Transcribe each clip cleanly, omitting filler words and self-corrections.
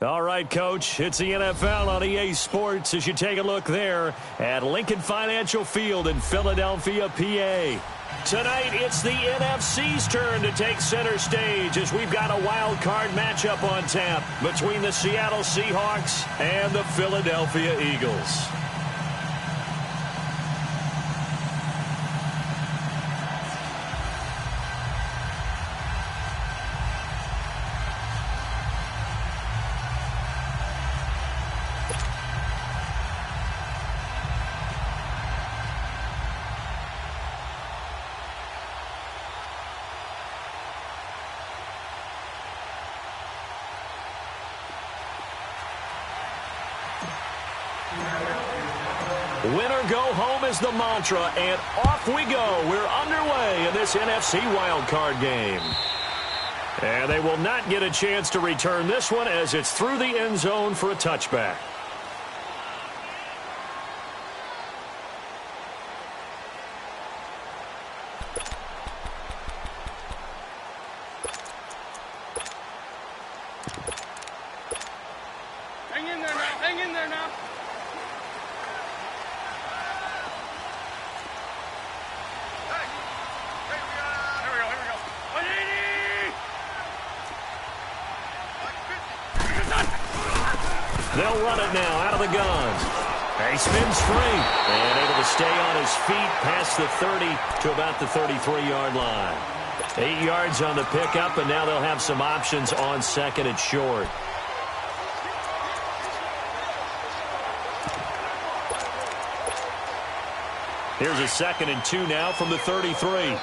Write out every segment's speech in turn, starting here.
All right, Coach, it's the NFL on EA Sports as you take a look there at Lincoln Financial Field in Philadelphia, PA. Tonight, it's the NFC's turn to take center stage as we've got a wild card matchup on tap between the Seattle Seahawks and the Philadelphia Eagles. Winner go home is the mantra, and off we go. We're underway in this NFC wildcard game. And they will not get a chance to return this one as it's through the end zone for a touchback. Hang in there now. Hang in there now. They'll run it now out of the guns. He spins free and able to stay on his feet past the 30 to about the 33-yard line. 8 yards on the pickup, and now they'll have some options on second and short. Here's a 2nd and 2 now from the 33.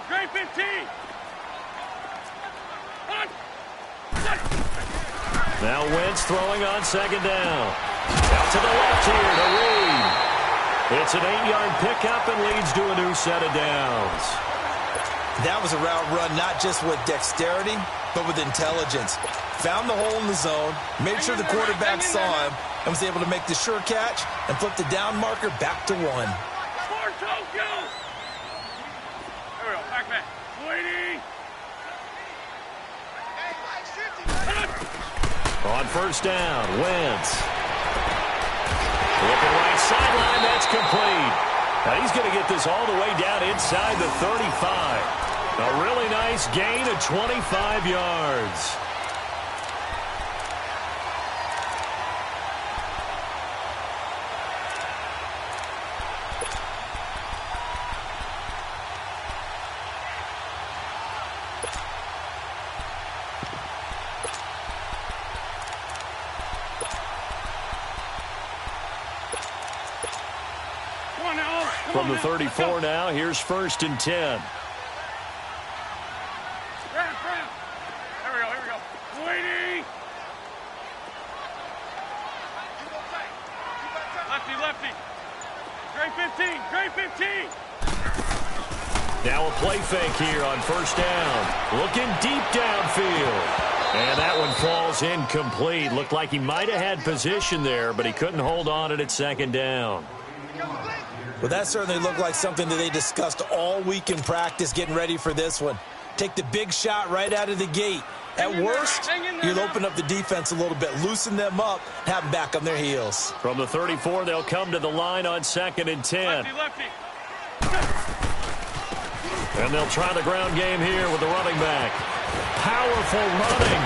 Great 15. Now Wentz throwing on 2nd down. Out to the left here to Reed. It's an 8-yard pickup and leads to a new set of downs. That was a route run not just with dexterity, but with intelligence. Found the hole in the zone, made sure the quarterback saw him, and was able to make the sure catch and flip the down marker back to 1. For Tokyo! There we go, back. Waiting! On 1st down, Wentz. Looking right sideline, that's complete. Now he's going to get this all the way down inside the 35. A really nice gain of 25 yards. From the 34 now, here's 1st and 10. Here we go. Waiting! Lefty. Great 15. Now a play fake here on 1st down. Looking deep downfield. And that one falls incomplete. Looked like he might have had position there, but he couldn't hold on it at 2nd down. Well, that certainly looked like something that they discussed all week in practice getting ready for this one. Take the big shot right out of the gate. At worst, you'll open up the defense a little bit, loosen them up, have them back on their heels. From the 34, they'll come to the line on 2nd and 10. Lefty. And they'll try the ground game here with the running back. Powerful running.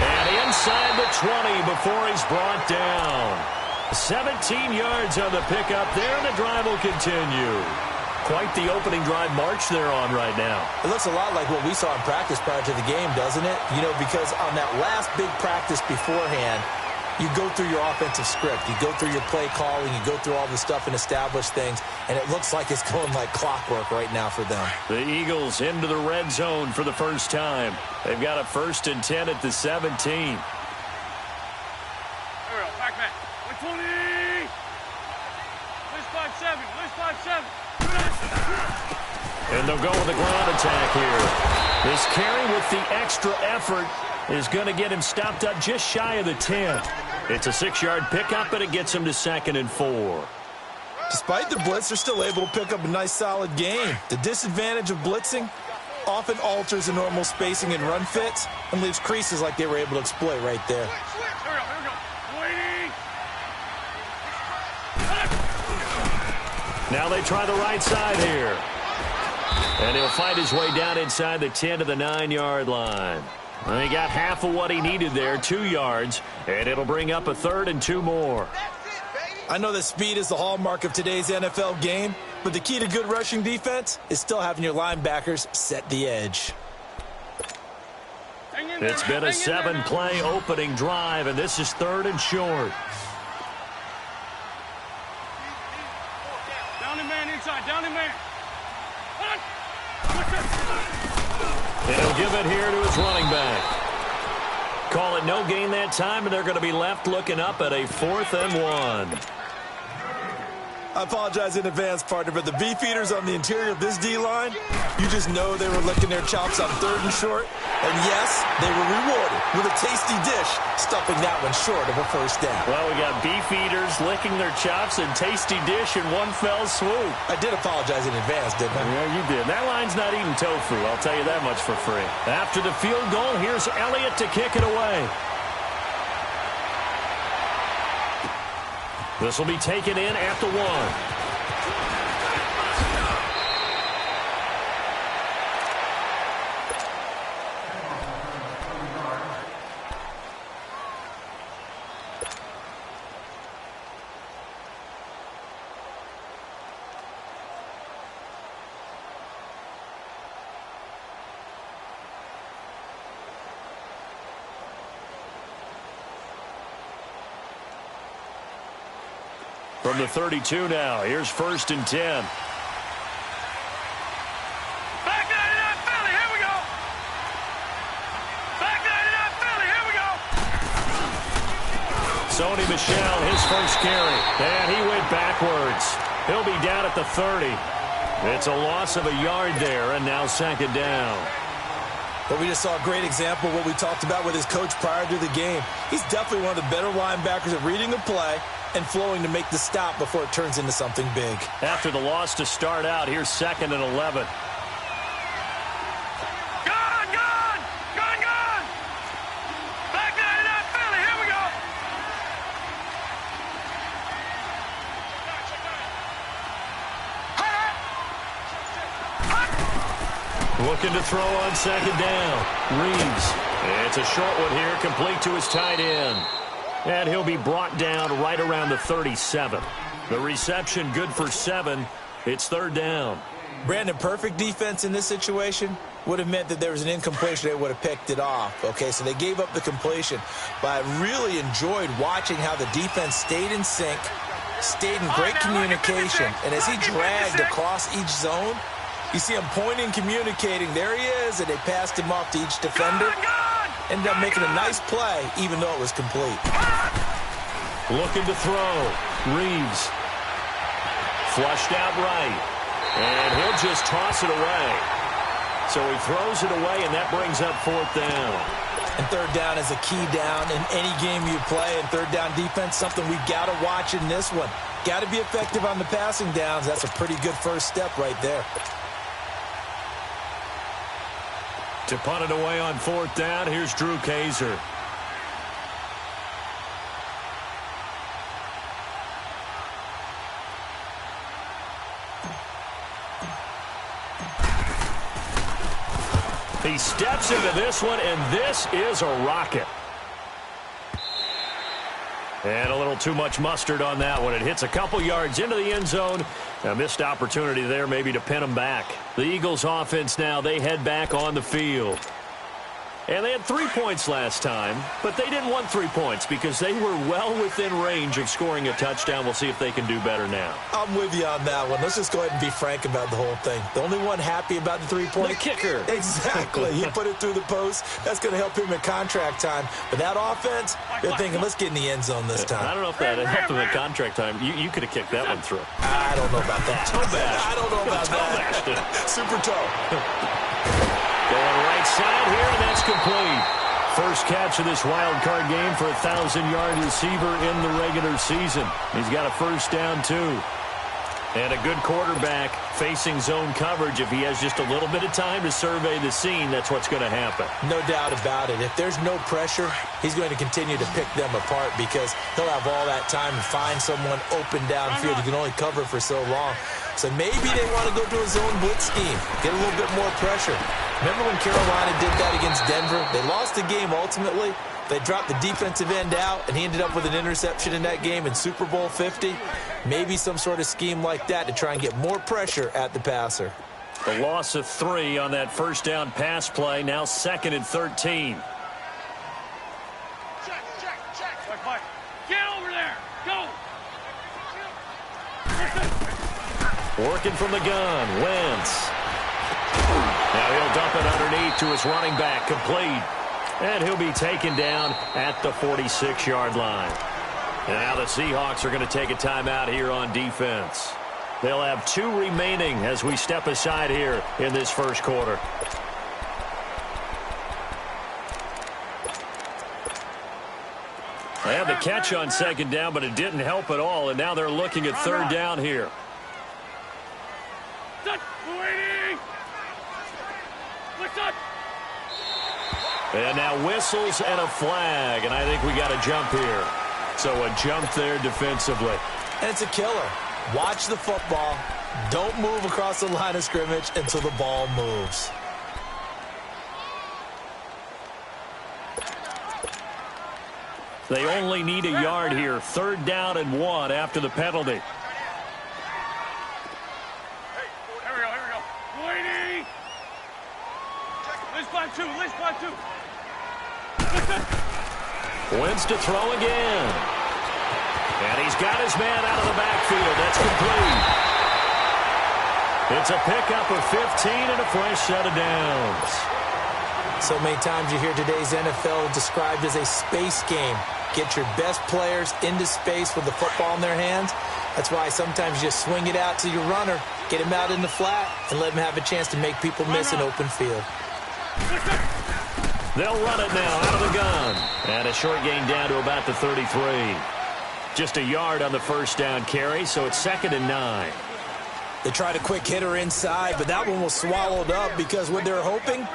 And inside the 20 before he's brought down. 17 yards on the pickup there, and the drive will continue. Quite the opening drive march they're on right now. It looks a lot like what we saw in practice prior to the game, doesn't it? You know, because on that last big practice beforehand, you go through your offensive script. You go through your play calling. You go through all the stuff and establish things, and it looks like it's going like clockwork right now for them. The Eagles into the red zone for the first time. They've got a 1st and 10 at the 17. And they'll go with a ground attack here. This carry with the extra effort is going to get him stopped up just shy of the 10. It's a 6-yard pickup, and it gets him to 2nd and 4. Despite the blitz, they're still able to pick up a nice, solid gain. The disadvantage of blitzing often alters the normal spacing and run fits and leaves creases like they were able to exploit right there. Here we go. Waiting. Now they try the right side here. And he'll find his way down inside the 10 to the 9-yard line. And he got half of what he needed there, 2 yards, and it'll bring up a 3rd and 2 more. I know that speed is the hallmark of today's NFL game, but the key to good rushing defense is still having your linebackers set the edge. It's been a 7-play opening drive, and this is 3rd and short. Down and man inside. Down and man. And he'll give it here to his running back. Call it no gain that time, and they're going to be left looking up at a 4th and 1. I apologize in advance, partner, but the beefeaters on the interior of this D-line, you just know they were licking their chops on 3rd and short. And yes, they were rewarded with a tasty dish, stuffing that one short of a 1st down. Well, we got beefeaters licking their chops and tasty dish in one fell swoop. I did apologize in advance, didn't I? Yeah, you did. That line's not eating tofu, I'll tell you that much for free. After the field goal, here's Elliott to kick it away. This will be taken in at the 1. From the 32 now, here's 1st and 10. Back 99 Philly, here we go. Back 99 Philly, here we go. Sony Michel, his first carry. And he went backwards. He'll be down at the 30. It's a loss of a yard there, and now 2nd down. But we just saw a great example of what we talked about with his coach prior to the game. He's definitely one of the better linebackers at reading the play and flowing to make the stop before it turns into something big. After the loss to start out, here's 2nd and 11. Gone, gone, gone, gone. Back 99 Philly, here we go. Looking to throw on 2nd down. Reeves. It's a short one here, complete to his tight end. And he'll be brought down right around the 37. The reception good for 7. It's 3rd down. Brandon, perfect defense in this situation would have meant that there was an incompletion. They would have picked it off. Okay, so they gave up the completion. But I really enjoyed watching how the defense stayed in sync, stayed in great communication. And as he dragged across each zone, you see him pointing, communicating. There he is, and they passed him off to each defender. Ended up making a nice play, even though it was complete. Looking to throw. Reeves. Flushed out right. And he'll just toss it away. So he throws it away, and that brings up 4th down. And 3rd down is a key down in any game you play. And 3rd down defense, something we got to watch in this one. Got to be effective on the passing downs. That's a pretty good first step right there. To punt it away on 4th down, here's Drew Kaiser. He steps into this one, and this is a rocket. And a little too much mustard on that one. It hits a couple yards into the end zone. A missed opportunity there maybe to pin them back. The Eagles offense now, they head back on the field. And they had 3 points last time, but they didn't want 3 points because they were well within range of scoring a touchdown. We'll see if they can do better now. I'm with you on that one. Let's just go ahead and be frank about the whole thing. The only one happy about the 3-point. The kicker. Exactly. He put it through the post. That's going to help him in contract time. But that offense, they're thinking, let's get in the end zone this time. I don't know if that helped him in contract time. You could have kicked that one through. I don't know about that. Toe bash. I don't know about that. Super toe. Going right side here, and that's complete. First catch of this wild card game for a 1,000-yard receiver in the regular season. He's got a first down, too. And a good quarterback facing zone coverage. If he has just a little bit of time to survey the scene, that's what's going to happen. No doubt about it. If there's no pressure, he's going to continue to pick them apart because he'll have all that time to find someone open downfield. He can only cover for so long. So maybe they want to go to a zone blitz scheme, get a little bit more pressure. Remember when Carolina did that against Denver? They lost the game ultimately. They dropped the defensive end out, and he ended up with an interception in that game in Super Bowl 50. Maybe some sort of scheme like that to try and get more pressure at the passer. The loss of 3 on that first down pass play, now 2nd and 13. Check. Get over there. Go. Working from the gun, Wentz. Now he'll dump it underneath to his running back, complete. And he'll be taken down at the 46-yard line. And now the Seahawks are going to take a timeout here on defense. They'll have 2 remaining as we step aside here in this first quarter. They had the catch on 2nd down, but it didn't help at all. And now they're looking at 3rd down here. And now whistles and a flag, and I think we got a jump here. So a jump there defensively. And it's a killer. Watch the football. Don't move across the line of scrimmage until the ball moves. They only need a yard here. 3rd down and 1 after the penalty. Here we go. Waiting. Let's play 2. Wentz to throw again. And he's got his man out of the backfield. That's complete. It's a pickup of 15 and a fresh set of downs. So many times you hear today's NFL described as a space game. Get your best players into space with the football in their hands. That's why sometimes you just swing it out to your runner, get him out in the flat, and let him have a chance to make people miss an open field. They'll run it now out of the gun. And a short gain down to about the 33. Just a yard on the first down carry, so it's 2nd and 9. They tried a quick hitter inside, but that one was swallowed up because what they're hoping,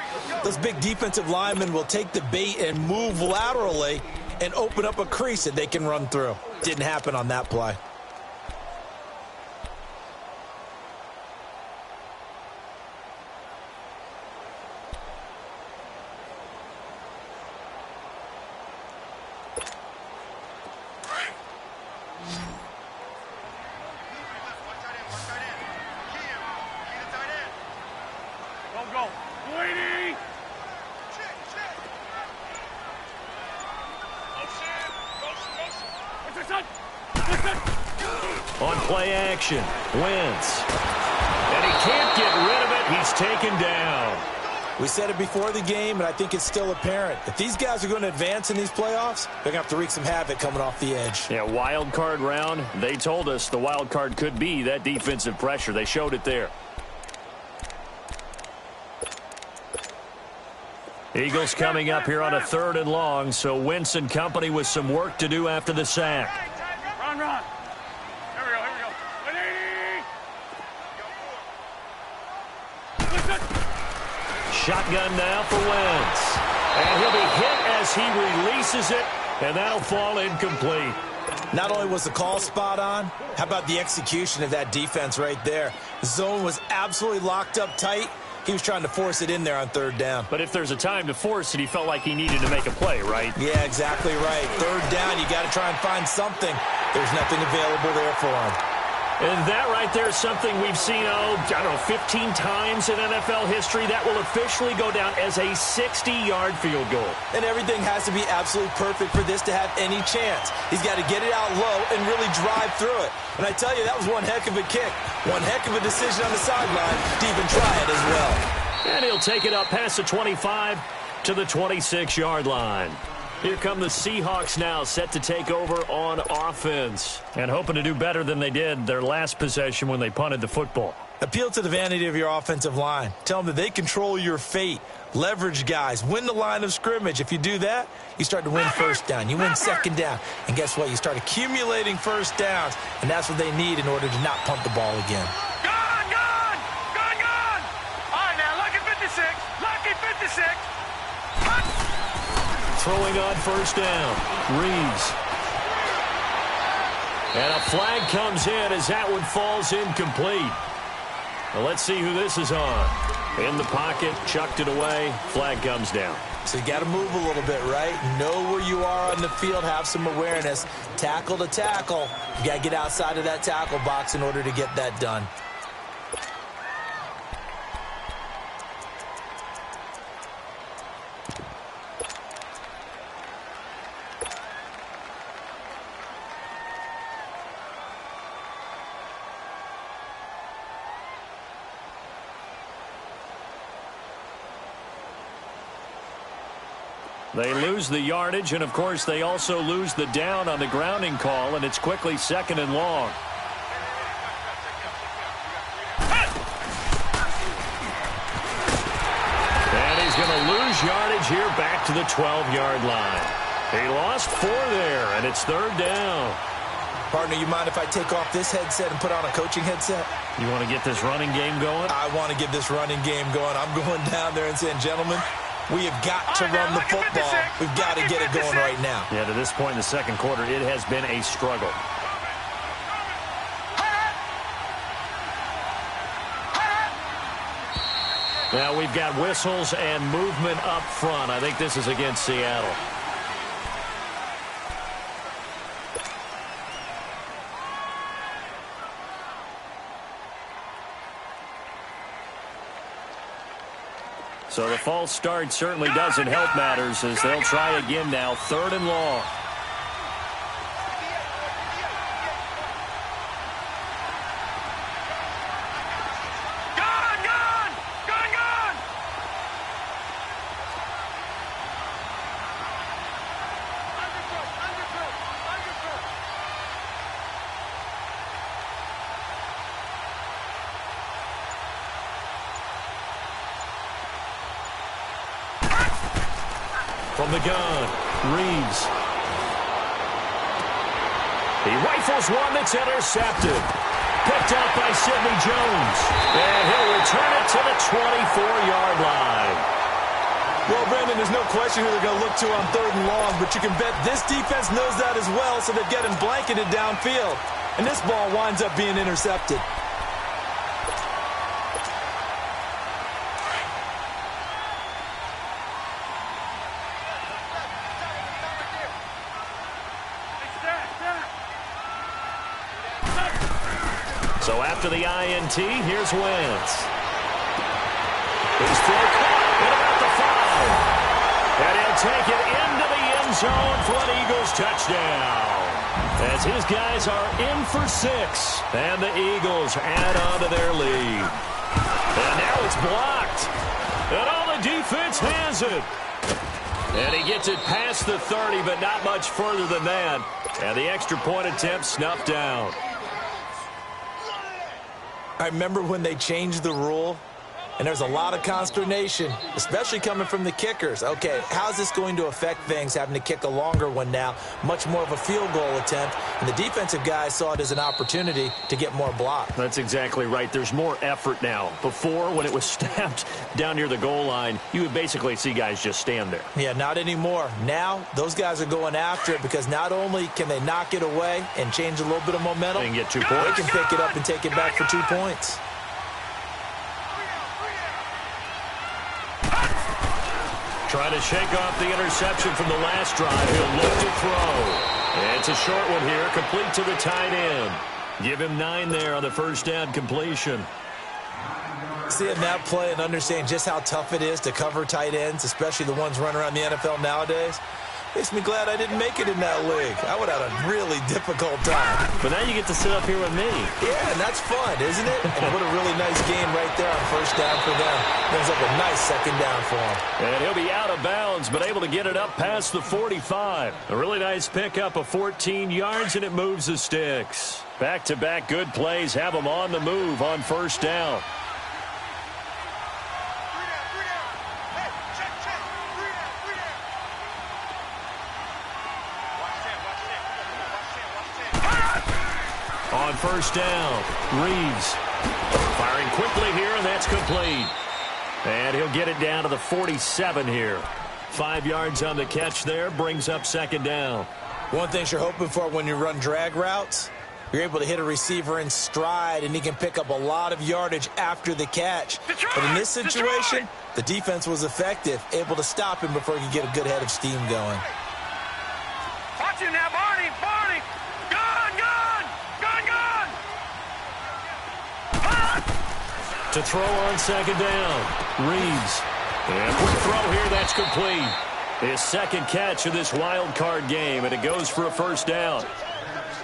those big defensive linemen will take the bait and move laterally and open up a crease that they can run through. Didn't happen on that play. Go. Waiting. On play action, Wentz. And he can't get rid of it. He's taken down. We said it before the game, and I think it's still apparent. If these guys are going to advance in these playoffs, they're going to have to wreak some havoc coming off the edge. Yeah, wild card round. They told us the wild card could be that defensive pressure. They showed it there. Eagles coming up here on a 3rd and long, so Wentz and company with some work to do after the sack. Run. Here we go. Waiting. Shotgun now for Wentz. And he'll be hit as he releases it, and that'll fall incomplete. Not only was the call spot on, how about the execution of that defense right there? The zone was absolutely locked up tight. He was trying to force it in there on 3rd down. But if there's a time to force it, he felt like he needed to make a play, right? Yeah, exactly right. 3rd down, you got to try and find something. There's nothing available there for him. And that right there is something we've seen, 15 times in NFL history. That will officially go down as a 60-yard field goal. And everything has to be absolutely perfect for this to have any chance. He's got to get it out low and really drive through it. And I tell you, that was one heck of a kick. One heck of a decision on the sideline to even try it as well. And he'll take it up past the 25 to the 26-yard line. Here come the Seahawks now, set to take over on offense. And hoping to do better than they did their last possession when they punted the football. Appeal to the vanity of your offensive line. Tell them that they control your fate. Leverage guys. Win the line of scrimmage. If you do that, you start to win first down. You win second down. And guess what? You start accumulating first downs. And that's what they need in order to not punt the ball again. Gone! All right, now, lucky 56. Lucky 56. Punt. Throwing on first down. Reeves. And a flag comes in as that one falls incomplete. Well, let's see who this is on. In the pocket, chucked it away, flag comes down. So you got to move a little bit, right? Know where you are on the field, have some awareness. Tackle to tackle. You got to get outside of that tackle box in order to get that done. They lose the yardage, and, of course, they also lose the down on the grounding call, and it's quickly 2nd and long. And he's going to lose yardage here back to the 12-yard line. He lost 4 there, and it's 3rd down. Partner, you mind if I take off this headset and put on a coaching headset? You want to get this running game going? I want to get this running game going. I'm going down there and saying, gentlemen, we have got to run the football. We've got to get it going right now. Yeah, to this point in the second quarter, it has been a struggle. Now we've got whistles and movement up front. I think this is against Seattle. So the false start certainly doesn't help matters as they'll try again now. 3rd and long. From the gun, Reeves. He rifles one that's intercepted. Picked up by Sidney Jones. And he'll return it to the 24-yard line. Well, Brandon, there's no question who they're going to look to on 3rd and long, but you can bet this defense knows that as well, so they're getting blanketed downfield. And this ball winds up being intercepted. So after the INT, here's Wentz. He's throw caught at about the 5. And he'll take it into the end zone for an Eagles touchdown. As his guys are in for 6. And the Eagles add on to their lead. And now it's blocked. And all the defense has it. And he gets it past the 30, but not much further than that. And the extra point attempt snuffed down. I remember when they changed the rule, and there's a lot of consternation, especially coming from the kickers. Okay, how's this going to affect things, having to kick a longer one now, much more of a field goal attempt, and the defensive guys saw it as an opportunity to get more block. That's exactly right. There's more effort now. Before, when it was snapped down near the goal line, you would basically see guys just stand there. Yeah, not anymore. Now, those guys are going after it because not only can they knock it away and change a little bit of momentum, and get 2 points. They can pick it up and take it back for 2 points. Trying to shake off the interception from the last drive. He'll look to throw. And it's a short one here, complete to the tight end. Give him 9 there on the first down completion. Seeing that play and understanding just how tough it is to cover tight ends, especially the ones running around the NFL nowadays. Makes me glad I didn't make it in that league. I would have had a really difficult time. But now you get to sit up here with me. Yeah, and that's fun, isn't it? And what a really nice game right there on first down for them. Brings up a nice second down for him. And he'll be out of bounds, but able to get it up past the 45. A really nice pickup of 14 yards, and it moves the sticks. Back-to-back good plays have them on the move on first down. On first down, Reeves firing quickly here, and that's complete. And he'll get it down to the 47 here. 5 yards on the catch there, brings up second down. One thing you're hoping for when you run drag routes, you're able to hit a receiver in stride, and he can pick up a lot of yardage after the catch. But in this situation, the defense was effective, able to stop him before he could get a good head of steam going. Watch him now, Barney! Barney! Gun! Gun! Gun! Gun! To throw on second down, Reeves. And quick throw here, that's complete. His second catch of this wild card game, and it goes for a first down.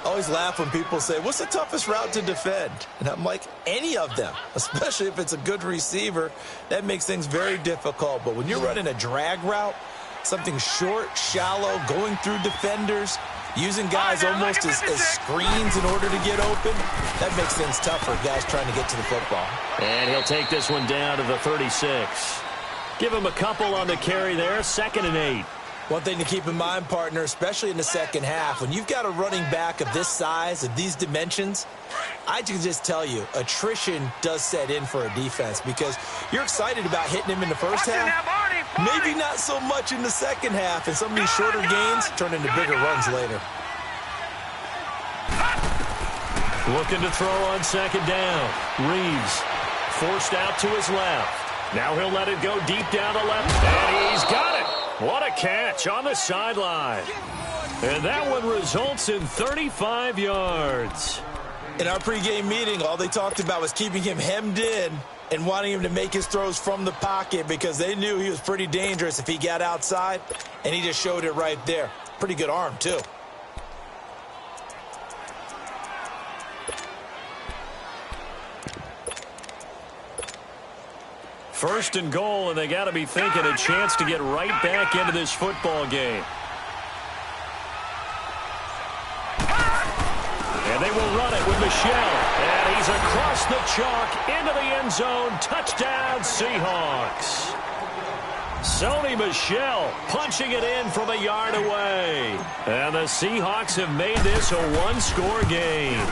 I always laugh when people say, what's the toughest route to defend? And I'm like, any of them, especially if it's a good receiver. That makes things very difficult. But when you're running a drag route, something short, shallow, going through defenders, using guys almost as screens in order to get open, that makes things tough for guys trying to get to the football. And he'll take this one down to the 36. Give him a couple on the carry there, 2nd and 8. One thing to keep in mind, partner, especially in the second half, when you've got a running back of this size, of these dimensions, I can just tell you, attrition does set in for a defense because you're excited about hitting him in the first half. Maybe not so much in the second half, and some of these shorter gains turn into bigger runs later. Looking to throw on second down. Reeves forced out to his left. Now he'll let it go deep down the left, and he's got it. What a catch on the sideline. And that one results in 35 yards. In our pregame meeting, all they talked about was keeping him hemmed in and wanting him to make his throws from the pocket because they knew he was pretty dangerous if he got outside, and he just showed it right there. Pretty good arm, too. First and goal, and they got to be thinking a chance to get right back into this football game. And they will run it with Michel. And he's across the chalk into the end zone. Touchdown, Seahawks. Sony Michel punching it in from a yard away. And the Seahawks have made this a one-score game.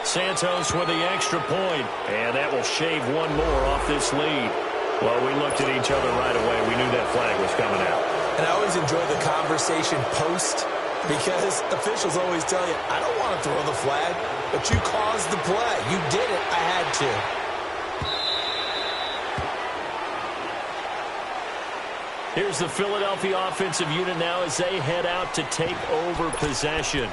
Santos with the extra point, and that will shave one more off this lead. Well, we looked at each other right away. We knew that flag was coming out. And I always enjoy the conversation post because officials always tell you, I don't want to throw the flag, but you caused the play. You did it. I had to. Here's the Philadelphia offensive unit now as they head out to take over possession.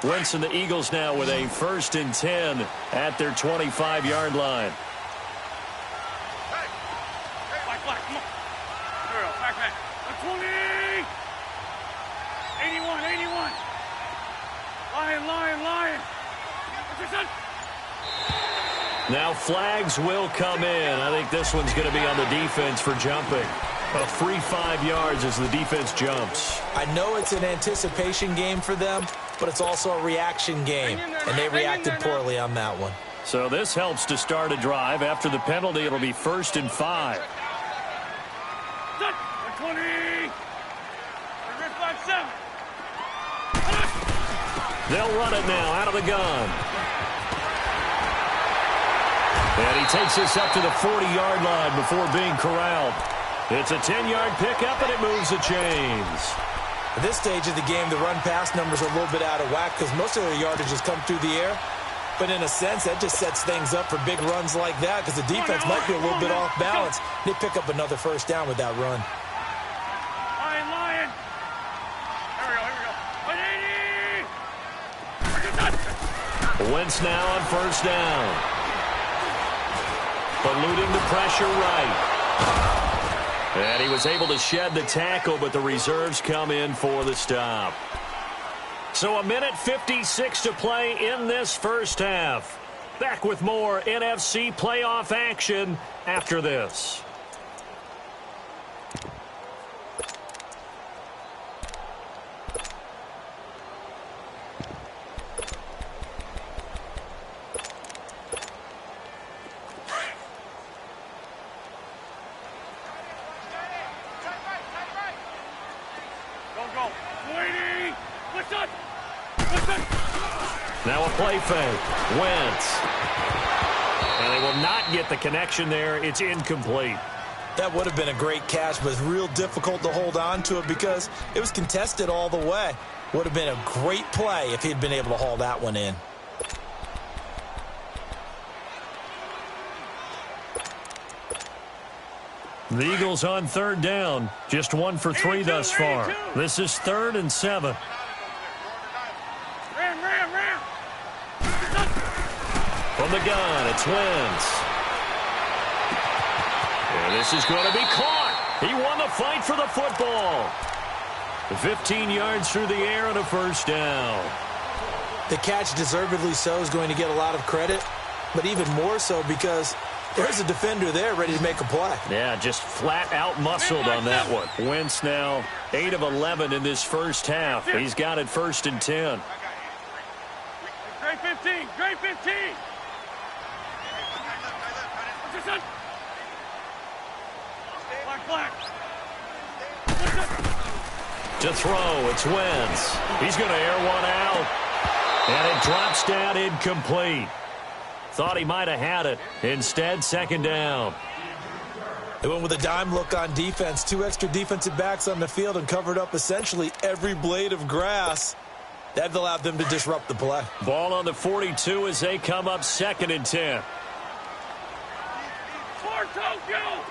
Wentz and the Eagles now with a 1st and 10 at their 25-yard line. Hey, black, come on. Girl, back. 20! 81. Lion. Now flags will come in. I think this one's going to be on the defense for jumping. A free 5 yards as the defense jumps. I know it's an anticipation game for them, but it's also a reaction game, and they reacted poorly on that one. So this helps to start a drive. After the penalty, it'll be 1st and 5. 20! 5-7. They'll run it now out of the gun. And he takes this up to the 40-yard line before being corralled. It's a 10-yard pickup, and it moves the chains. At this stage of the game, the run-pass numbers are a little bit out of whack because most of their yardage has come through the air. But in a sense, that just sets things up for big runs like that because the defense might be a little bit off balance. They pick up another first down with that run. Wentz now on first down. Eluding the pressure right. And he was able to shed the tackle, but the reserves come in for the stop. So 1:56 to play in this first half. Back with more NFC playoff action after this. Now a play fake. Wentz. And they will not get the connection there. It's incomplete. That would have been a great catch, but it's real difficult to hold on to it because it was contested all the way. Would have been a great play if he'd been able to haul that one in. The Eagles on third down. Just 1 for 3 thus far. This is 3rd and 7. From the gun, it's Wentz. And this is going to be caught. He won the fight for the football. 15 yards through the air and a first down. The catch, deservedly so, is going to get a lot of credit, but even more so because there's a defender there ready to make a play. Yeah, just flat out muscled on that one. Wentz now 8 of 11 in this first half. He's got it 1st and 10. Great 15, great 15. Black. To throw, it's Wentz. He's going to air one out. And it drops down incomplete. Thought he might have had it. Instead, 2nd down. They went with a dime look on defense. 2 extra defensive backs on the field and covered up essentially every blade of grass. That allowed them to disrupt the play. Ball on the 42 as they come up 2nd and 10. For Tokyo!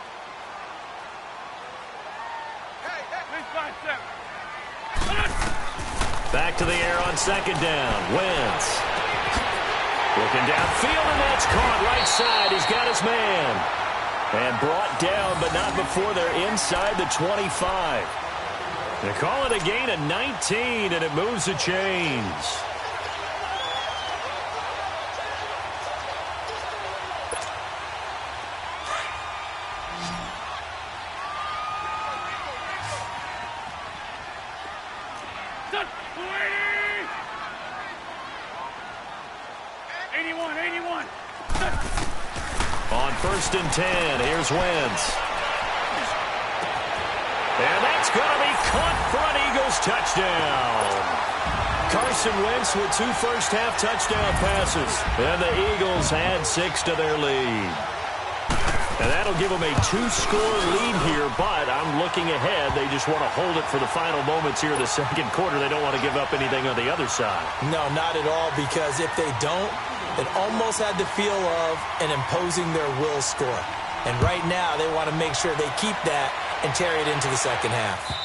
Back to the air on 2nd down. Wentz. Looking downfield, and that's caught right side. He's got his man. And brought down, but not before they're inside the 25. They call it a gain of 19, and it moves the chains. On 1st and 10, here's Wentz. And that's going to be caught for an Eagles touchdown. Carson Wentz with 2 first-half touchdown passes. And the Eagles add 6 to their lead. And that'll give them a 2-score lead here, but I'm looking ahead. They just want to hold it for the final moments here in the 2nd quarter. They don't want to give up anything on the other side. No, not at all, because if they don't, it almost had the feel of an imposing their will score. And right now, they want to make sure they keep that and carry it into the 2nd half.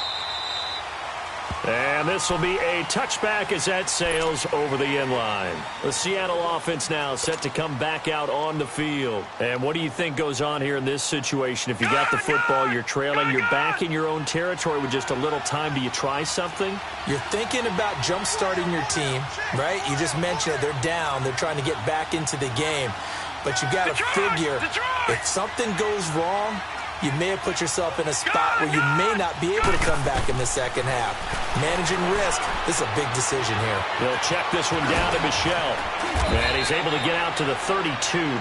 And this will be a touchback as that sails over the end line. The Seattle offense now set to come back out on the field. And what do you think goes on here in this situation? If you got the football, you're trailing, you're back in your own territory with just a little time. Do you try something? You're thinking about jump-starting your team, right? You just mentioned it. They're down. They're trying to get back into the game. But you've got to figure if something goes wrong, you may have put yourself in a spot where you may not be able to come back in the 2nd half. Managing risk, this is a big decision here. They'll check this one down to Michel. And he's able to get out to the 32,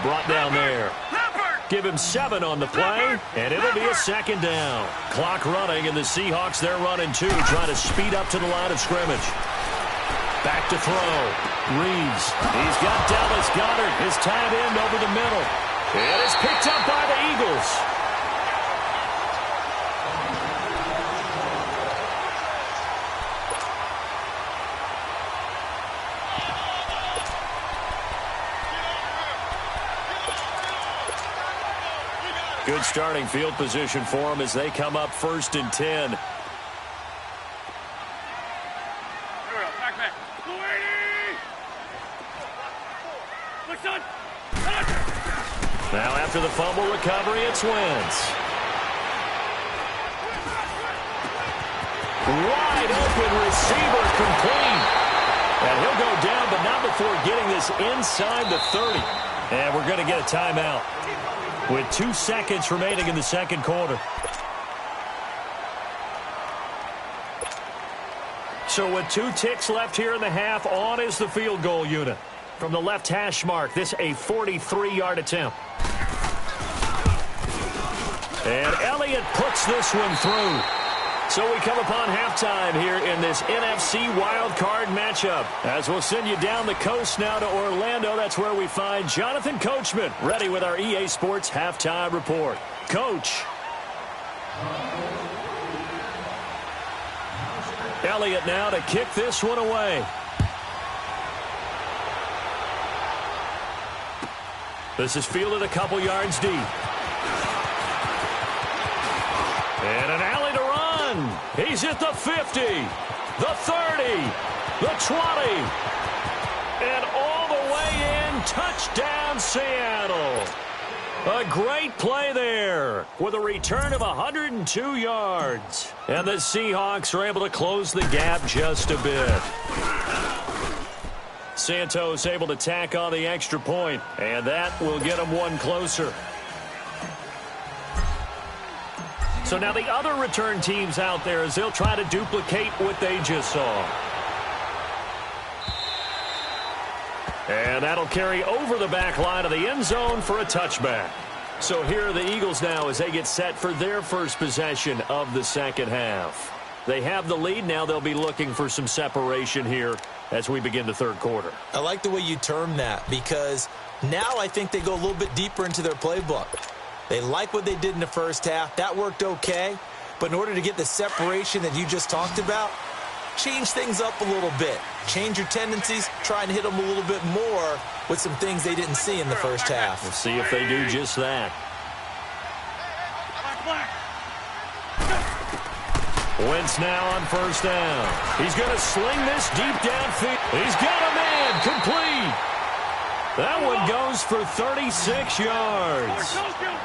brought down there. Give him 7 on the play, and it'll be a 2nd down. Clock running, and the Seahawks, they're running 2, trying to speed up to the line of scrimmage. Back to throw. Reeves. He's got Dallas Goedert, his tight end over the middle. It is picked up by the Eagles. Good starting field position for them as they come up 1st and 10. recovery. It's Wentz. Wide open receiver, complete. And he'll go down, but not before getting this inside the 30. And we're going to get a timeout with 2 seconds remaining in the second quarter. So with 2 ticks left here in the half, on is the field goal unit. From the left hash mark, this a 43-yard attempt. And Elliott puts this one through. So we come upon halftime here in this NFC wildcard matchup. As we'll send you down the coast now to Orlando, that's where we find Jonathan Coachman, ready with our EA Sports halftime report. Coach. Elliott now to kick this one away. This is fielded a couple yards deep. And an alley to run. He's at the 50, the 30, the 20, and all the way in. Touchdown, Seattle. A great play there with a return of 102 yards. And the Seahawks are able to close the gap just a bit. Santos able to tack on the extra point, and that will get them one closer. So now the other return teams out there as they'll try to duplicate what they just saw. And that'll carry over the back line of the end zone for a touchback. So here are the Eagles now as they get set for their first possession of the second half. They have the lead. Now they'll be looking for some separation here as we begin the third quarter. I like the way you termed that because now I think they go a little bit deeper into their playbook. They like what they did in the first half. That worked okay. But in order to get the separation that you just talked about, change things up a little bit. Change your tendencies. Try and hit them a little bit more with some things they didn't see in the first half. We'll see if they do just that. Wentz now on first down. He's going to sling this deep downfield. He's got a man complete. That one goes for 36 yards.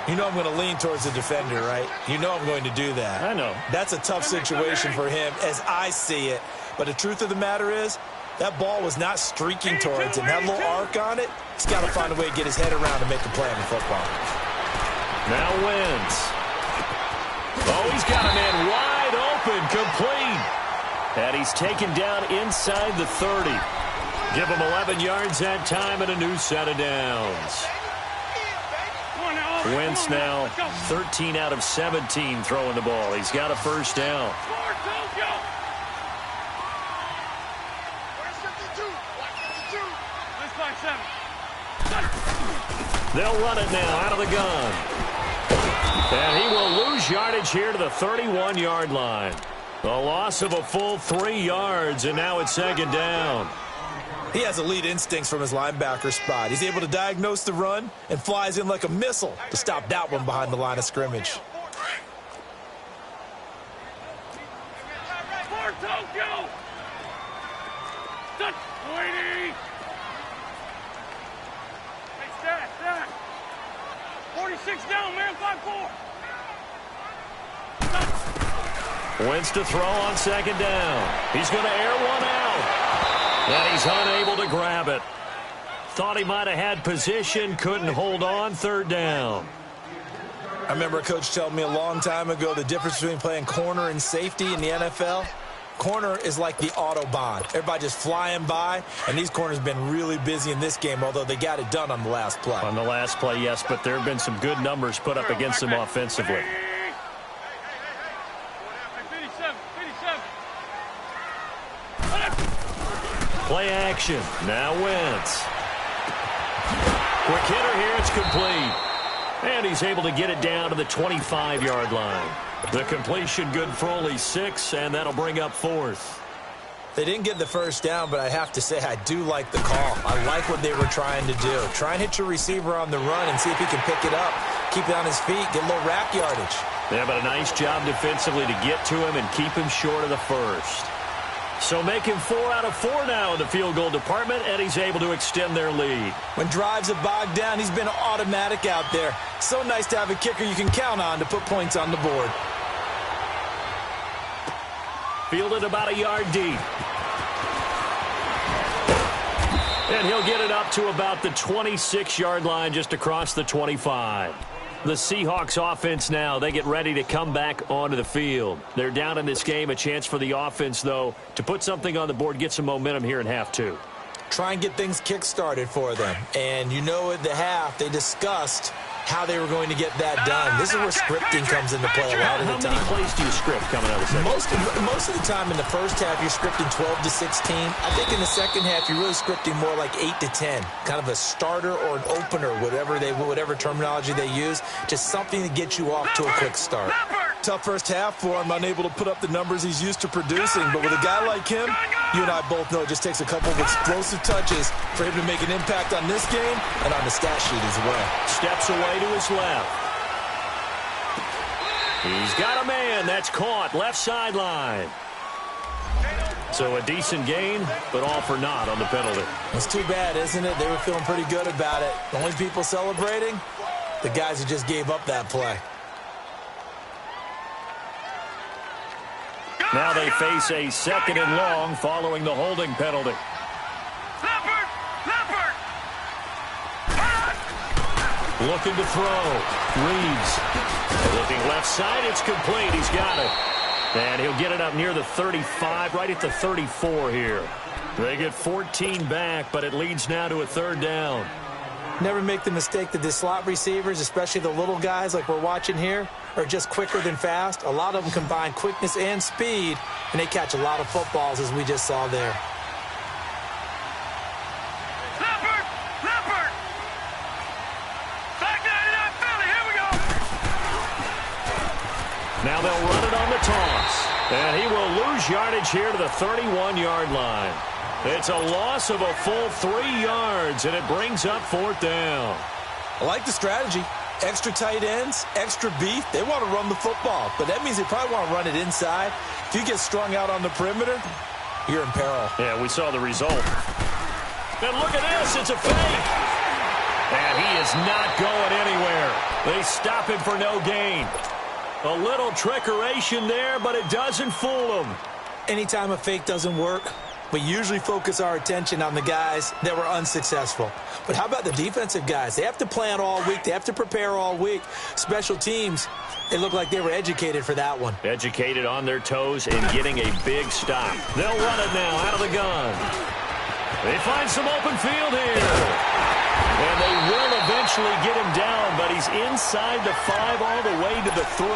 You know I'm going to lean towards the defender, right? You know I'm going to do that. I know. That's a tough situation for him as I see it. But the truth of the matter is, that ball was not streaking towards him. That little arc on it, he's got to find a way to get his head around and make a play on the football. Now Wentz. Oh, he's got a man wide open, complete. And he's taken down inside the 30. Give him 11 yards that time and a new set of downs. Wentz now 13 out of 17 throwing the ball. He's got a first down. They'll run it now out of the gun. And he will lose yardage here to the 31-yard line. A loss of a full 3 yards, and now it's second down. He has elite instincts from his linebacker spot. He's able to diagnose the run and flies in like a missile to stop that one behind the line of scrimmage. Tokyo! 46 down, man, 5-4. Wentz to throw on second down. He's going to air one out. And he's unable to grab it. Thought he might have had position, couldn't hold on, third down. I remember a coach telling me a long time ago the difference between playing corner and safety in the NFL. Corner is like the Autobahn. Everybody just flying by, and these corners have been really busy in this game, although they got it done on the last play. On the last play, yes, but there have been some good numbers put up against them offensively. Play action. Now Wentz. Quick hitter here. It's complete. And he's able to get it down to the 25-yard line. The completion good for only 6, and that'll bring up fourth. They didn't get the first down, but I have to say I do like the call. I like what they were trying to do. Try and hit your receiver on the run and see if he can pick it up. Keep it on his feet, get a little rack yardage. Yeah, but a nice job defensively to get to him and keep him short of the first. So making 4 out of 4 now in the field goal department, and he's able to extend their lead. When drives are bogged down, he's been automatic out there. So nice to have a kicker you can count on to put points on the board. Fielded about a yard deep. And he'll get it up to about the 26-yard line, just across the 25. The Seahawks offense now, they get ready to come back onto the field. They're down in this game. A chance for the offense, though, to put something on the board, get some momentum here in half two. Try and get things kick-started for them. And you know at the half, they discussed how they were going to get that done. This is where scripting comes into play a lot of the time. How many plays do you script coming out of the second? Most of the time in the first half, you're scripting 12 to 16. I think in the second half, you're really scripting more like 8 to 10. Kind of a starter or an opener, whatever terminology they use. Just something to get you off to a quick start. Tough first half for him, unable to put up the numbers he's used to producing. But with a guy like him, you and I both know it just takes a couple of explosive touches for him to make an impact on this game and on the stat sheet as well. Steps away to his left. He's got a man. That's caught. Left sideline. So a decent gain, but all for naught on the penalty. It's too bad, isn't it? They were feeling pretty good about it. The only people celebrating, the guys who just gave up that play. Now they face a 2nd and long following the holding penalty. Looking to throw. Reeves. Looking left side. It's complete. He's got it. And he'll get it up near the 35, right at the 34 here. They get 14 back, but it leads now to a 3rd down. Never make the mistake that the slot receivers, especially the little guys like we're watching here, are just quicker than fast. A lot of them combine quickness and speed, and they catch a lot of footballs, as we just saw there. Leopard! Back 99 Philly, here we go! Now they'll run it on the toss. And he will lose yardage here to the 31-yard line. It's a loss of a full 3 yards, and it brings up 4th down. I like the strategy. Extra tight ends, extra beef. They want to run the football, but that means they probably want to run it inside. If you get strung out on the perimeter, you're in peril. Yeah, we saw the result. And look at this. It's a fake. And he is not going anywhere. They stop him for no gain. A little trickeration there, but it doesn't fool him. Anytime a fake doesn't work, we usually focus our attention on the guys that were unsuccessful. But how about the defensive guys? They have to plan all week. They have to prepare all week. Special teams, it looked like they were educated for that one. Educated on their toes and getting a big stop. They'll run it now out of the gun. They find some open field here. And they will eventually get him down, but he's inside the 5 all the way to the 3.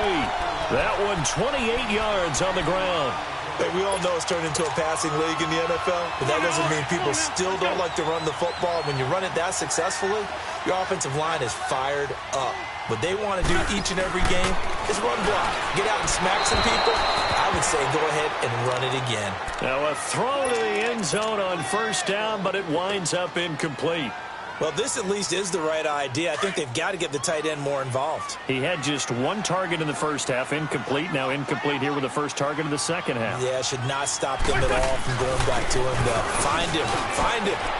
That one 28 yards on the ground. Hey, we all know it's turned into a passing league in the NFL, but that doesn't mean people still don't like to run the football. When you run it that successfully, your offensive line is fired up. What they want to do each and every game is run block. Get out and smack some people. I would say go ahead and run it again. Now a throw to the end zone on 1st down, but it winds up incomplete. Well, this at least is the right idea. I think they've got to get the tight end more involved. He had just 1 target in the first half, incomplete. Now incomplete here with the first target of the second half. Yeah, should not stop them at all from going back to him. Find him.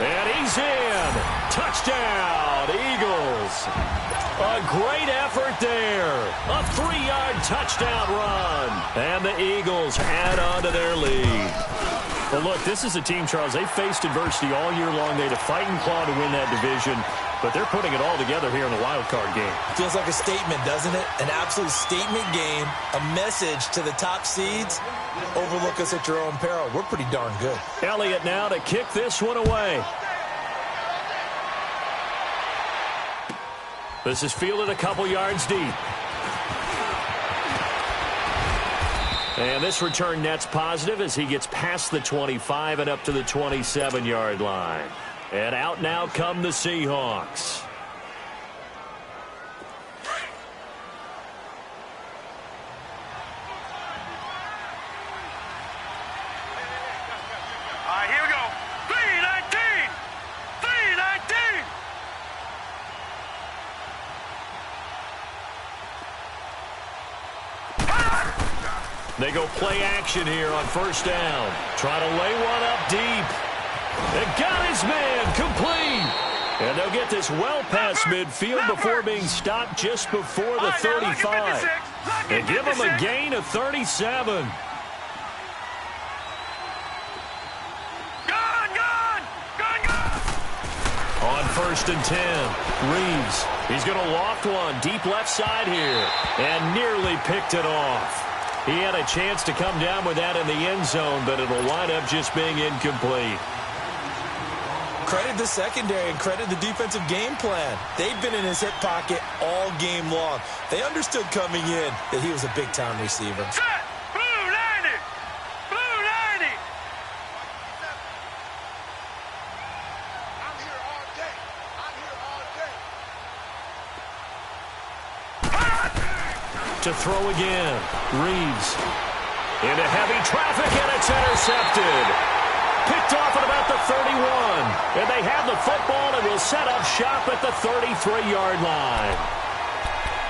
And he's in. Touchdown, Eagles. A great effort there. A 3-yard touchdown run. And the Eagles add on to their lead. Well, look, this is a team, Charles, they faced adversity all year long. They had to fight and claw to win that division, but they're putting it all together here in the wild card game. Feels like a statement, doesn't it? An absolute statement game, a message to the top seeds. Overlook us at your own peril. We're pretty darn good. Elliott now to kick this one away. This is fielded a couple yards deep. And this return net's positive as he gets past the 25 and up to the 27-yard line. And out now come the Seahawks. All right, here we go. 319! 319! They go play action here on first down. Try to lay one up deep. And got his man complete. And they'll get this well past midfield before being stopped just before the 35. They give him a gain of 37. On first and 10, Reeves. He's going to loft one deep left side here and nearly picked it off. He had a chance to come down with that in the end zone, but it'll wind up just being incomplete. Credit the secondary and credit the defensive game plan. They've been in his hip pocket all game long. They understood coming in that he was a big-time receiver. Set! Blue 90! Blue 90! I'm here all day. I'm here all day. To throw again, Reeves. Into heavy traffic, and it's intercepted. Picked off at about the 31. And they have the football and will set up shop at the 33-yard line.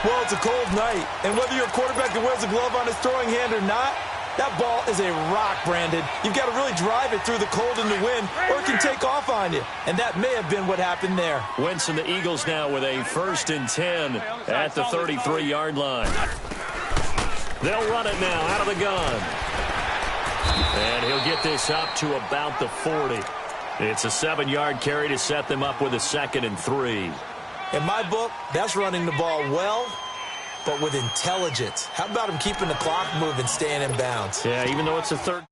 Well, it's a cold night, and whether you're a quarterback that wears a glove on his throwing hand or not, that ball is a rock, Brandon. You've got to really drive it through the cold and the wind, or it can take off on you. And that may have been what happened there. Wentz and the Eagles now with a first and 10 at the 33-yard line. They'll run it now out of the gun. And he'll get this up to about the 40. It's a 7-yard carry to set them up with a 2nd and 3. In my book, that's running the ball well, but with intelligence. How about him keeping the clock moving, staying in bounds? Yeah, even though it's a third.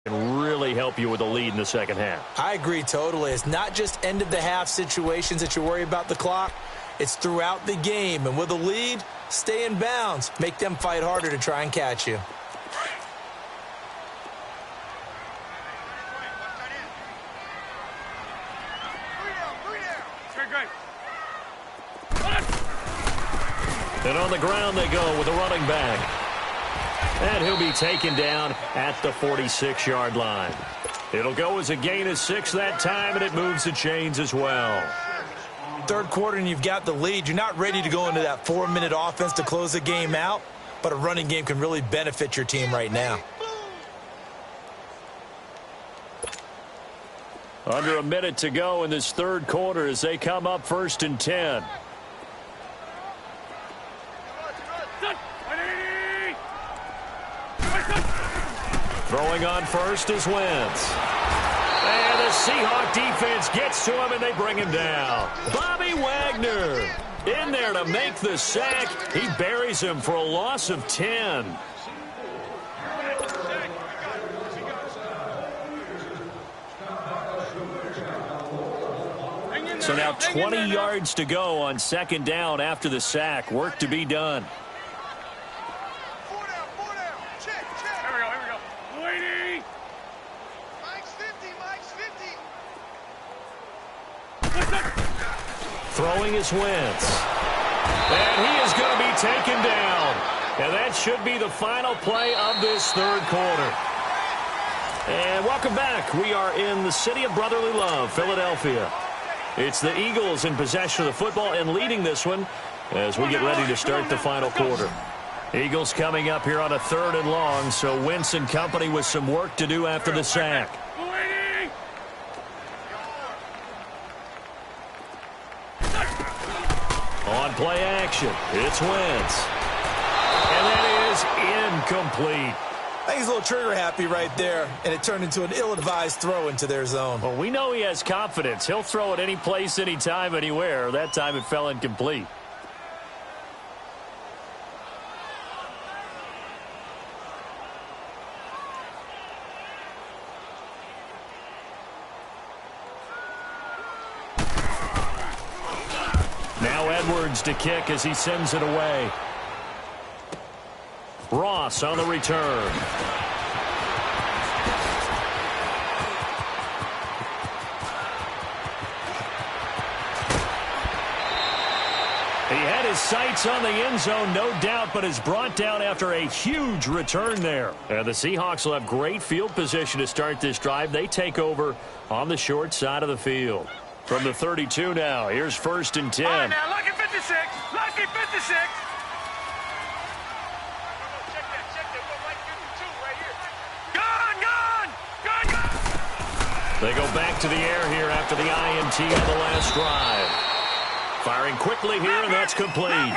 Can really help you with a lead in the second half. I agree totally. It's not just end-of-the-half situations that you worry about the clock. It's throughout the game. And with a lead, stay in bounds. Make them fight harder to try and catch you. And on the ground they go with a running back. And he'll be taken down at the 46-yard line. It'll go as a gain of 6 that time, and it moves the chains as well. Third quarter and you've got the lead. You're not ready to go into that 4-minute offense to close the game out, but a running game can really benefit your team right now. Under a minute to go in this third quarter as they come up first and 10. Throwing on first is Wentz. And the Seahawk defense gets to him, and they bring him down. Bobby Wagner in there to make the sack. He buries him for a loss of 10. So now 20 yards to go on second down after the sack. Work to be done. Throwing is Wentz. And he is going to be taken down. And that should be the final play of this third quarter. And welcome back. We are in the city of brotherly love, Philadelphia. It's the Eagles in possession of the football and leading this one as we get ready to start the final quarter. Eagles coming up here on a 3rd and long, so Wentz and company with some work to do after the sack. On play action, it's Wentz. And that is incomplete. I think he's a little trigger happy right there, and it turned into an ill-advised throw into their zone. Well, we know he has confidence. He'll throw it any place, anytime, anywhere. That time it fell incomplete. Now Edwards to kick as he sends it away. Ross on the return. He had his sights on the end zone, no doubt, but is brought down after a huge return there. And the Seahawks will have great field position to start this drive. They take over on the short side of the field. From the 32 now, here's first and 10. All right, now, lucky 56. Lucky 56. They go back to the air here after the INT on the last drive. Firing quickly here, and that's complete.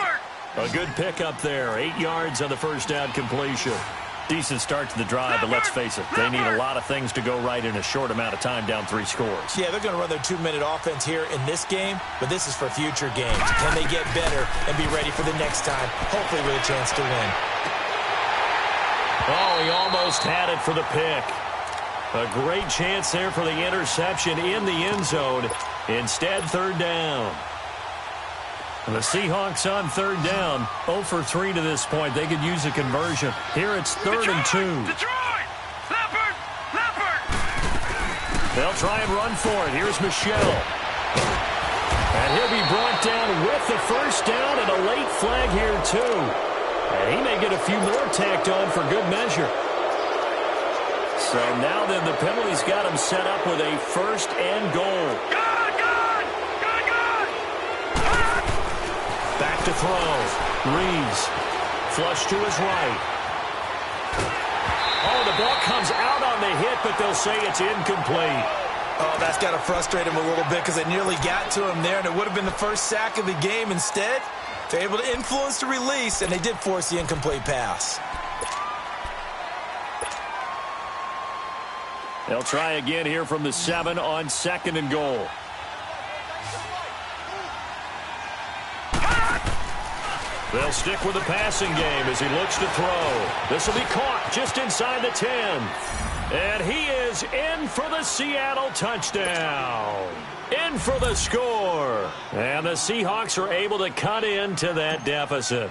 A good pickup there. 8 yards on the first down completion. Decent start to the drive, but let's face it, they need a lot of things to go right in a short amount of time, down 3 scores. Yeah, they're going to run their 2-minute offense here in this game, but this is for future games. Can they get better and be ready for the next time, hopefully with a chance to win? Oh, he almost had it for the pick. A great chance there for the interception in the end zone. Instead, third down. The Seahawks on third down, 0 for 3 to this point. They could use a conversion. Here it's 3rd and 2. Detroit! Leopard! Leopard! They'll try and run for it. Here's Michel. And he'll be brought down with the first down and a late flag here, too. And he may get a few more tacked on for good measure. So now then the penalty's got him set up with a 1st and goal. Back to throw. Reeves. Flush to his right. Oh, the ball comes out on the hit, but they'll say it's incomplete. Oh, that's got to frustrate him a little bit because they nearly got to him there, and it would have been the first sack of the game. Instead, they're able to influence the release, and they did force the incomplete pass. They'll try again here from the 7 on 2nd and goal. They'll stick with the passing game as he looks to throw. This will be caught just inside the 10. And he is in for the Seattle touchdown. In for the score. And the Seahawks are able to cut into that deficit.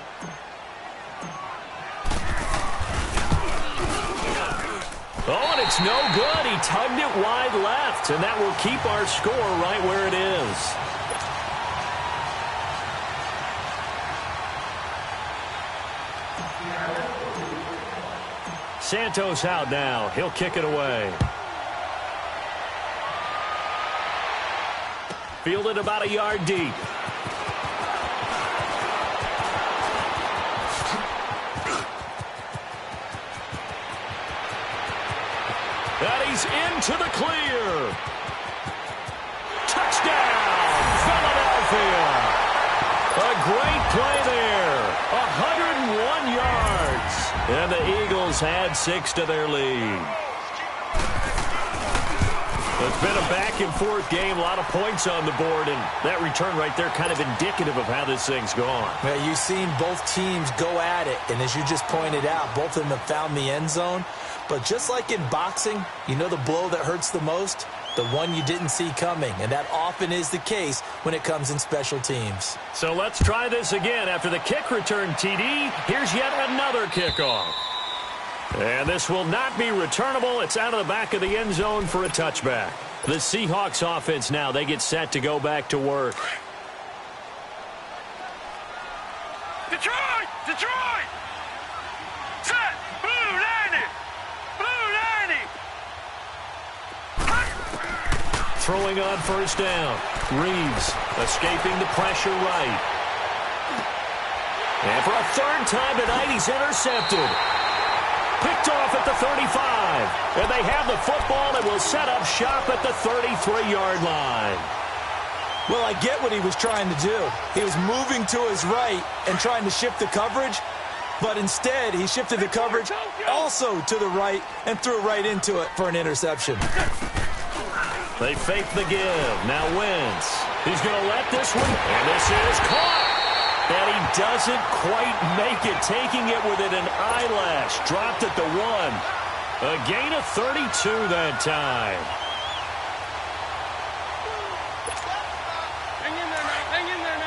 Oh, and it's no good. He tugged it wide left, and that will keep our score right where it is. Santos out now. He'll kick it away. Fielded about a yard deep. And he's into the clear. Touchdown, Philadelphia. A great play there. 101 yards. And the Eagles had 6 to their lead. It's been a back-and-forth game, a lot of points on the board, and that return right there kind of indicative of how this thing's gone. Well, you've seen both teams go at it, and as you just pointed out, both of them have found the end zone. But just like in boxing, you know the blow that hurts the most? The one you didn't see coming, and that often is the case when it comes in special teams. So let's try this again. After the kick return, TD, here's yet another kickoff. And this will not be returnable. It's out of the back of the end zone for a touchback. The Seahawks offense now, they get set to go back to work. Detroit! Detroit! Set! Blue 90! Blue 90! Throwing on first down. Reeves escaping the pressure right. And for a 3rd time tonight, he's intercepted. Picked off at the 35. And they have the football and will set up shop at the 33-yard line. Well, I get what he was trying to do. He was moving to his right and trying to shift the coverage, but instead he shifted the coverage also to the right and threw right into it for an interception. They fake the give. Now Wentz. He's going to let this one, and this is caught. And he doesn't quite make it, taking it within an eyelash. Dropped at the 1. A gain of 32 that time. Hang in there now. Hang in there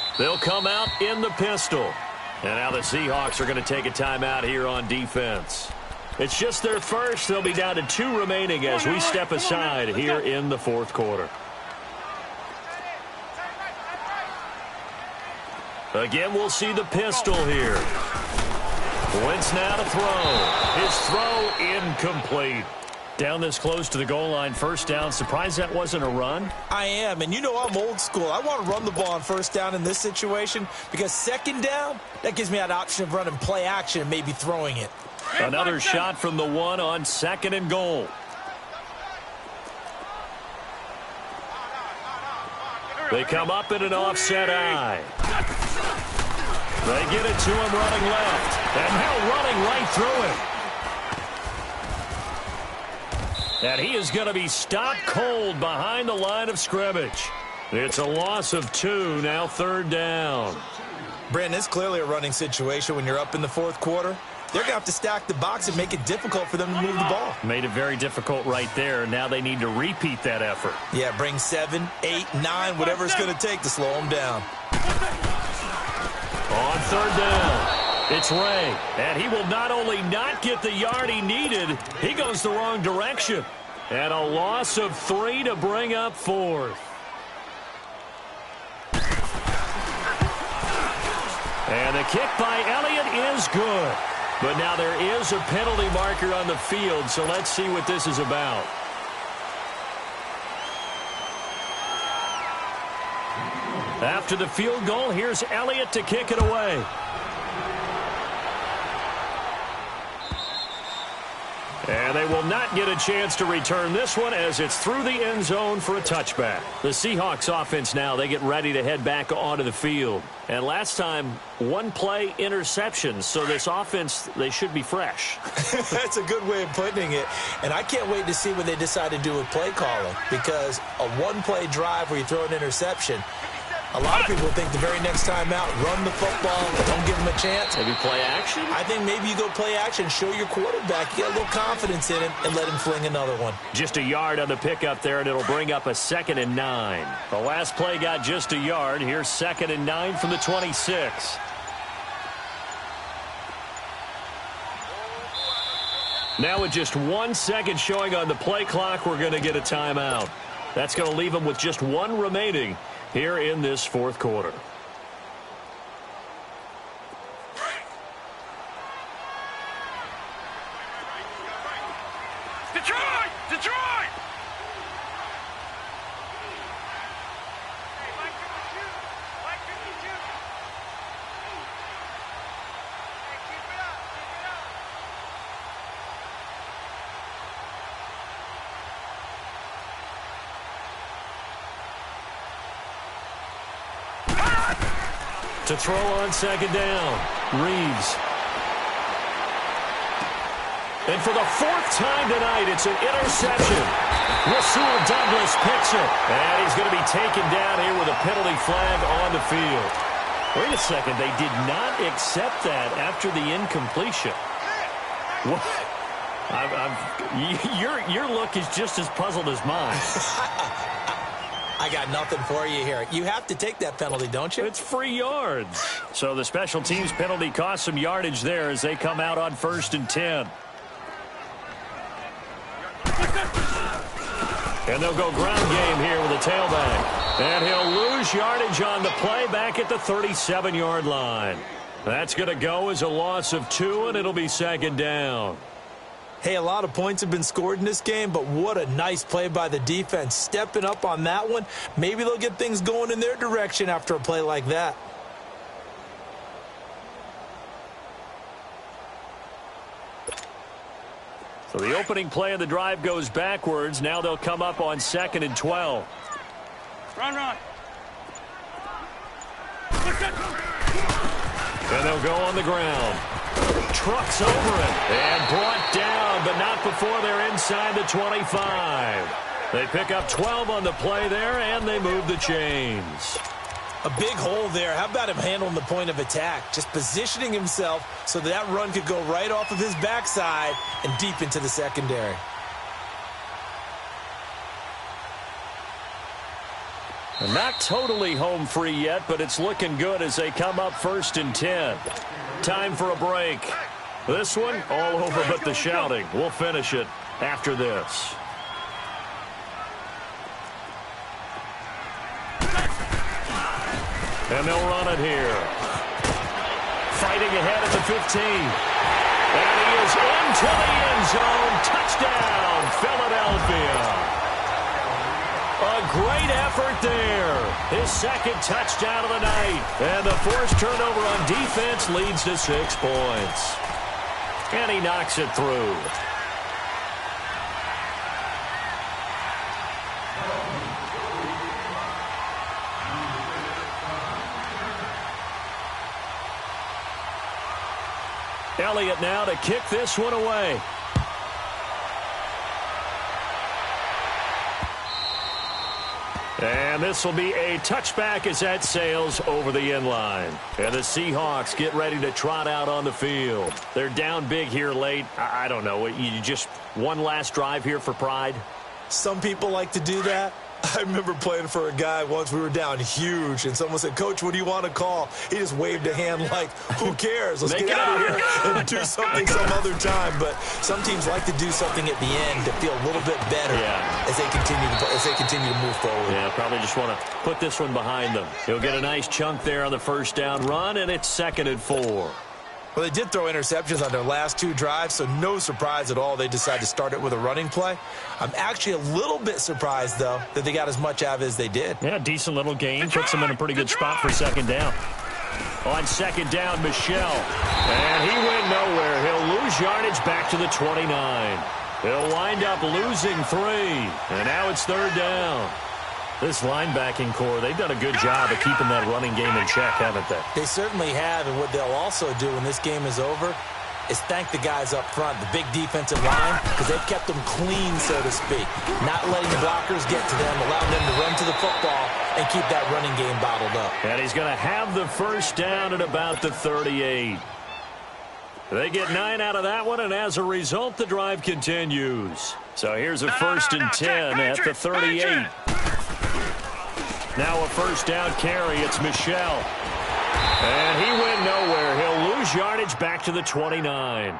now. They'll come out in the pistol. And now the Seahawks are going to take a timeout here on defense. It's just their first. They'll be down to 2 remaining as we step aside here in the 4th quarter. Again, we'll see the pistol here. Wentz now to throw. His throw incomplete. Down this close to the goal line, first down. Surprised that wasn't a run? I am, and you know I'm old school. I want to run the ball on first down in this situation because second down, that gives me that option of running play action and maybe throwing it. Another shot from the one on second and goal. They come up in an offset eye. They get it to him running left, and now running right through him. And he is going to be stopped cold behind the line of scrimmage. It's a loss of 2, now third down. Brandon, it's clearly a running situation when you're up in the fourth quarter. They're going to have to stack the box and make it difficult for them to move the ball. Made it very difficult right there. Now they need to repeat that effort. Yeah, bring 7, 8, 9, whatever it's going to take to slow them down. On third down, it's Ray. And he will not only not get the yard he needed, he goes the wrong direction. And a loss of 3 to bring up fourth. And the kick by Elliott is good. But now there is a penalty marker on the field, so let's see what this is about. After the field goal, here's Elliott to kick it away. And they will not get a chance to return this one as it's through the end zone for a touchback. The Seahawks offense now, they get ready to head back onto the field. And last time, one play interception, so this offense, they should be fresh. That's a good way of putting it. And I can't wait to see what they decide to do with play calling, because a one-play drive where you throw an interception, a lot of people think the very next time out, run the football, don't give them a chance. Maybe play action? I think maybe you go play action, show your quarterback, get a little confidence in him, and let him fling another one. Just a yard on the pickup there, and it'll bring up a 2nd and 9. The last play got just a yard. Here's 2nd and 9 from the 26. Now with just 1 second showing on the play clock, we're going to get a timeout. That's going to leave them with just 1 remaining here in this fourth quarter. Detroit! Detroit! To throw on second down, Reeves. And for the 4th time tonight, it's an interception. Rasul Douglas picks it. And he's going to be taken down here with a penalty flag on the field. Wait a second, they did not accept that after the incompletion. What? Your look is just as puzzled as mine. I got nothing for you here. You have to take that penalty, don't you? It's free yards. So the special teams penalty cost some yardage there as they come out on 1st and 10. And they'll go ground game here with a tailback. And he'll lose yardage on the play back at the 37-yard line. That's going to go as a loss of 2, and it'll be 2nd down. Hey, a lot of points have been scored in this game, but what a nice play by the defense. Stepping up on that one, maybe they'll get things going in their direction after a play like that. So the opening play of the drive goes backwards. Now they'll come up on 2nd and 12. Run, run. And they'll go on the ground. Trucks over it and brought down, but not before they're inside the 25. They pick up 12 on the play there, and they move the chains. A big hole there. How about him handling the point of attack? Just positioning himself so that run could go right off of his backside and deep into the secondary. Not totally home free yet, but it's looking good as they come up 1st and 10. Time for a break. This one, all over but the shouting. We'll finish it after this. And they'll run it here. Fighting ahead at the 15. And he is goes into the end zone. Touchdown, Philadelphia. A great effort there. His second touchdown of the night. And the forced turnover on defense leads to 6 points. And he knocks it through. Elliott now to kick this one away. And this will be a touchback as that sails over the end line. And the Seahawks get ready to trot out on the field. They're down big here late. I don't know. You just one last drive here for pride? Some people like to do that. I remember playing for a guy once. We were down huge, and someone said, "Coach, what do you want to call?" He just waved a hand like, who cares? Let's get out of here and do something some other time. But some teams like to do something at the end to feel a little bit better as they continue to move forward. Yeah, probably just want to put this one behind them. He'll get a nice chunk there on the first down run, and it's 2nd and 4. Well, they did throw interceptions on their last 2 drives, so no surprise at all they decided to start it with a running play. I'm actually a little bit surprised, though, that they got as much out of it as they did. Yeah, decent little gain. Puts them in a pretty good spot for 2nd down. On 2nd down, Michel. And he went nowhere. He'll lose yardage back to the 29. He'll wind up losing 3. And now it's 3rd down. This linebacking core, they've done a good job of keeping that running game in check, haven't they? They certainly have, and what they'll also do when this game is over is thank the guys up front, the big defensive line, because they've kept them clean, so to speak. Not letting blockers get to them, allowing them to run to the football and keep that running game bottled up. And he's going to have the first down at about the 38. They get 9 out of that one, and as a result, the drive continues. So here's a 1st and 10 at the 38. Now a first down carry. It's Michel. And he went nowhere. He'll lose yardage back to the 29.